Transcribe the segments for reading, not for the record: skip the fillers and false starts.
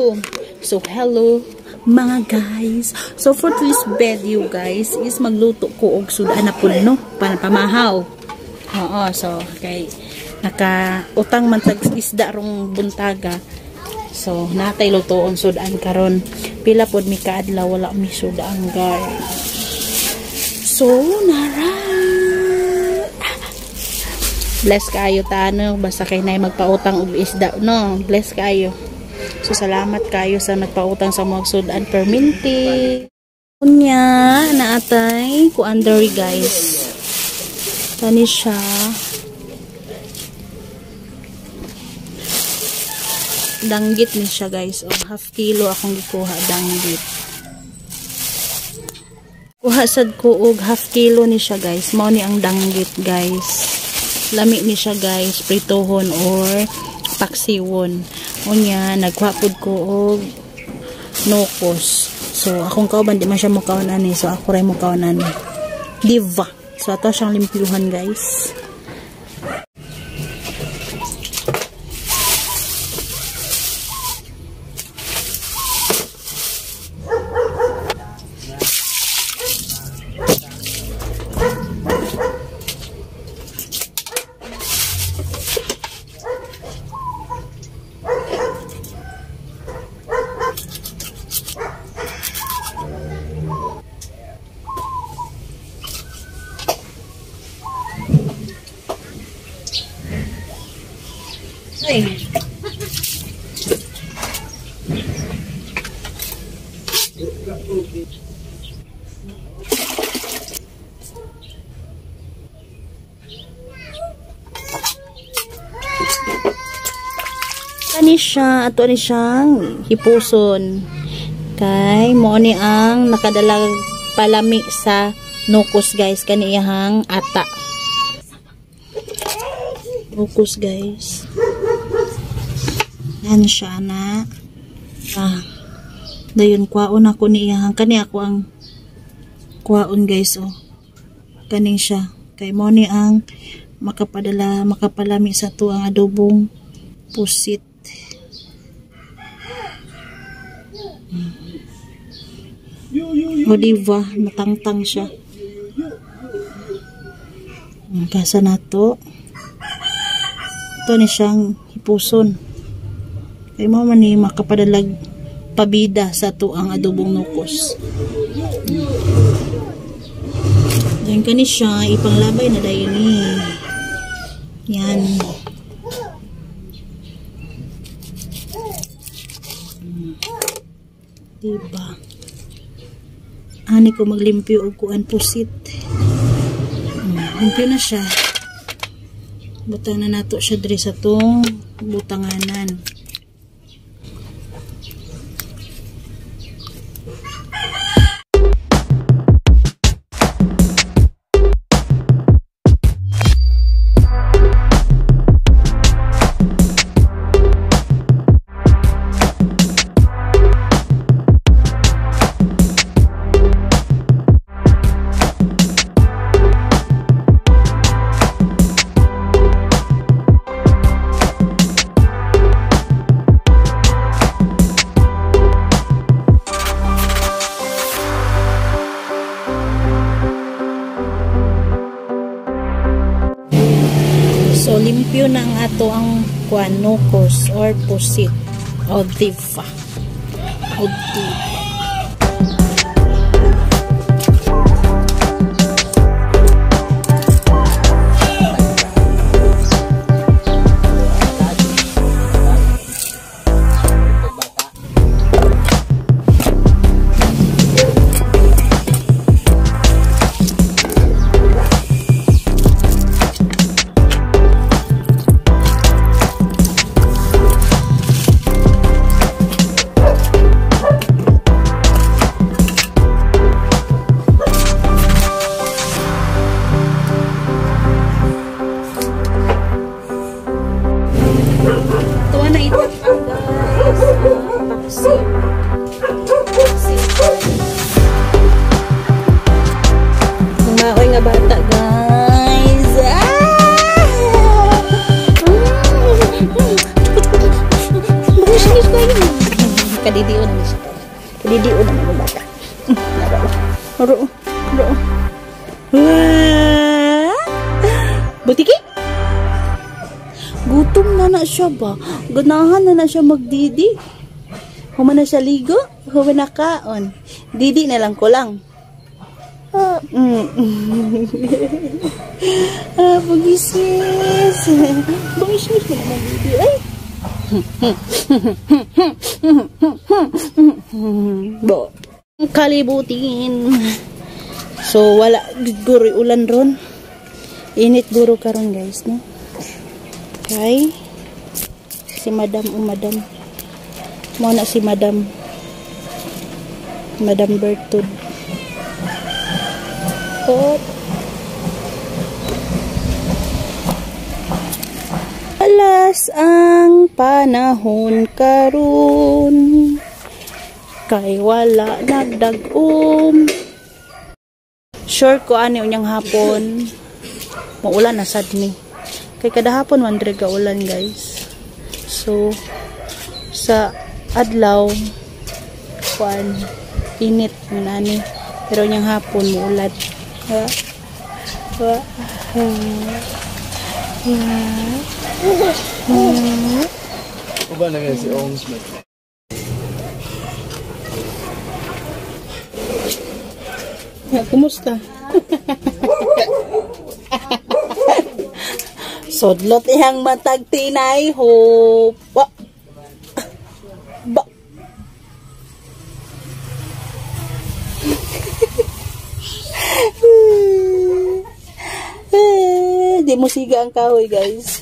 Boom! So, hello mga guys. So, for this video guys, is magluto ko og sudan na puno, pamahaw. Oo, so, kay naka-utang man tag isda rong buntaga. So, natay lutoon sudan karon. Pila pod mi kaadlaw wala mi sudan guys. So, bless kayo tano, basta kay nay magpautang og isda, no? Bless kayo. So, salamat kayo sa nagpautang sa mga sudan per minti. Unya, naatay ku undery guys. Tani siya. Danggit ni siya guys. O, half kilo akong gikuha danggit. Kuha sad ko og half kilo ni siya guys. Mao ni ang danggit guys. Lami ni siya guys, pritohon or paksiwon. Unya, nagwapod ko og nokos. So, akong kauban, di man siya mukaunan eh. So, ako rin mukaunan. Diva. So, ato siyang limpiluhan guys. Ay. Kani siya, ato ni siyang hipuson. Kay mo ni ang nakadalag palami sa nukos guys, kaniyang ata. Nukos guys. Yan siya na. Dayon kwaon ako niyang kani ako ang kwaon guys oh. Kaning siya. Kay mo ni ang makapalami sa tuang adobong pusit. O diba, natangtang siya. Kasa na to. Ito ni siyang hipuson. Kaya mo man ni makapadalag pabida sa tuang adobong nukos. Diyan ka ni siya, ipanglabay na dahil ni. Yan. Diba? Ani ko maglimpyo og kuan pusit. Limpyo na siya. Butang na nato siya diri sa tong butanganan. So, limpyo na ang ato ang nukos or pusit o diva. O diva. Kadidio na siya. Kadidio na mga bata. Aro. Butiki? Gutom na siya ba? Ganahan na siya magdidi. Human na siya ligo. Human na kaon. Didi na lang ko lang. Bugisis. Bugisis mo naman didi. Ay. Bo. Kalibutin. So wala guri ulan ron. Init guro karon guys, no? Okay. Si Madam Mo na si Madam Bertud. Alas ang panahon karon kay wala nagdag-om. Sure ko ani unyang hapon maulan na sad ni. Kay kada hapon man dre ka ulan guys. So sa adlaw kuan init nani pero unyang hapon maulan. Uba na nga si Ong Smith. Kumusta? Sodlot ihang matag tinay ho. Ba. Di mo siga ang kahoy guys.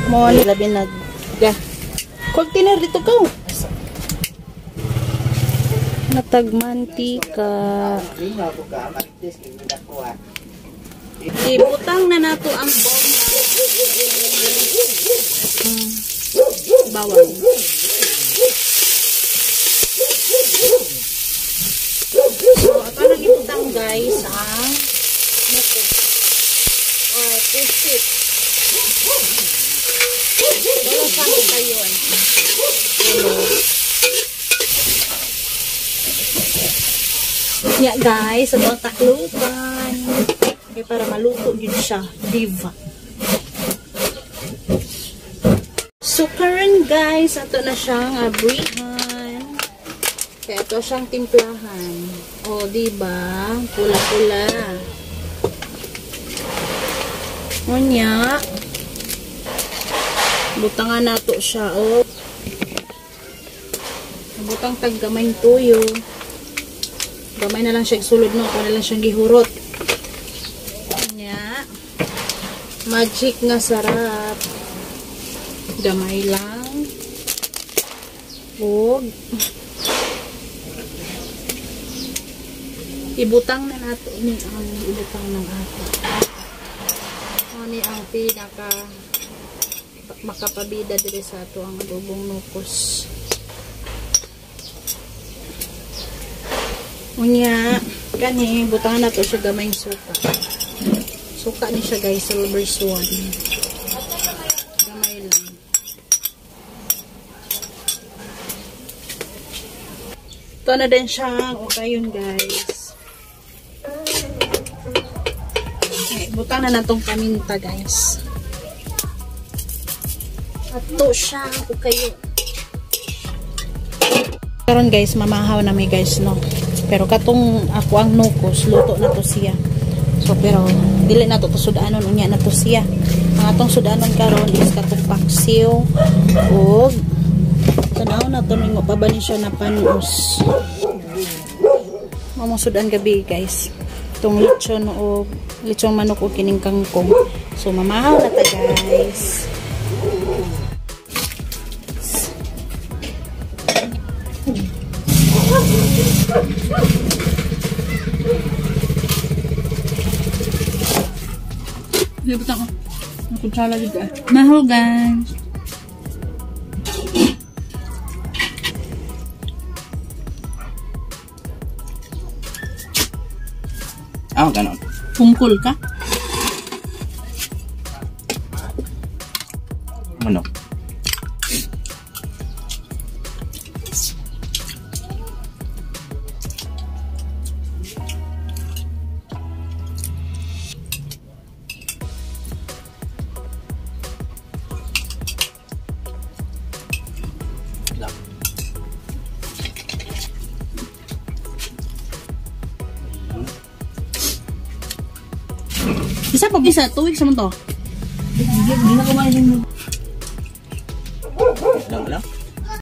Mo ni labi nag ga. Container dito ko. Natag mantika. Ibutang na nato ang bawang. So, ako nang ibutang guys ang muko. Or pusit. Walang saan tayo. Yeah guys, ang mga taklukan. Okay, para maluto yun siya. Diva. So, current guys, ito na siyang abrihan. Kaya ito siyang timplahan. O, diba? Pula-pula. Ngunya. Butangan nato siya. O. Butang taggamay tuyo. Gamay na lang siya isulod no. Kung na lang siyang gihurot. Ngunya. Magic nga sarap. Gamay lang. Huwag. Ibutang na nato ni ang ibutang ng ato. Ni ang pinaka makapabida diri sa ato ang adobong nukos. Unya, kani butang na to siya gamay suka. Suka ni siya guys, silver swan. Gamay lang. Ito na din siyang okayon guys. Butang na natong paminta guys. Ato siya kayo. Karon guys, mamahaw na mi guys no. Pero katong ako ang nukos, luto na to siya. So pero dili na to sudanon unya na to siya. Ang atong sudanon karon is katong paksiw ug tanaw na to ningo pa ba ni siya na panos. Mamo sudan gabi guys. Itong lechon o lechong manok o kining kangkong. So mamahaw na ta guys. Libutan ko. Nakutsala juga. Mahal guys. Ah, ganon. Pungkol ka? manok. Isa pa bisa, 2 weeks naman to. Hindi na kumain din mo.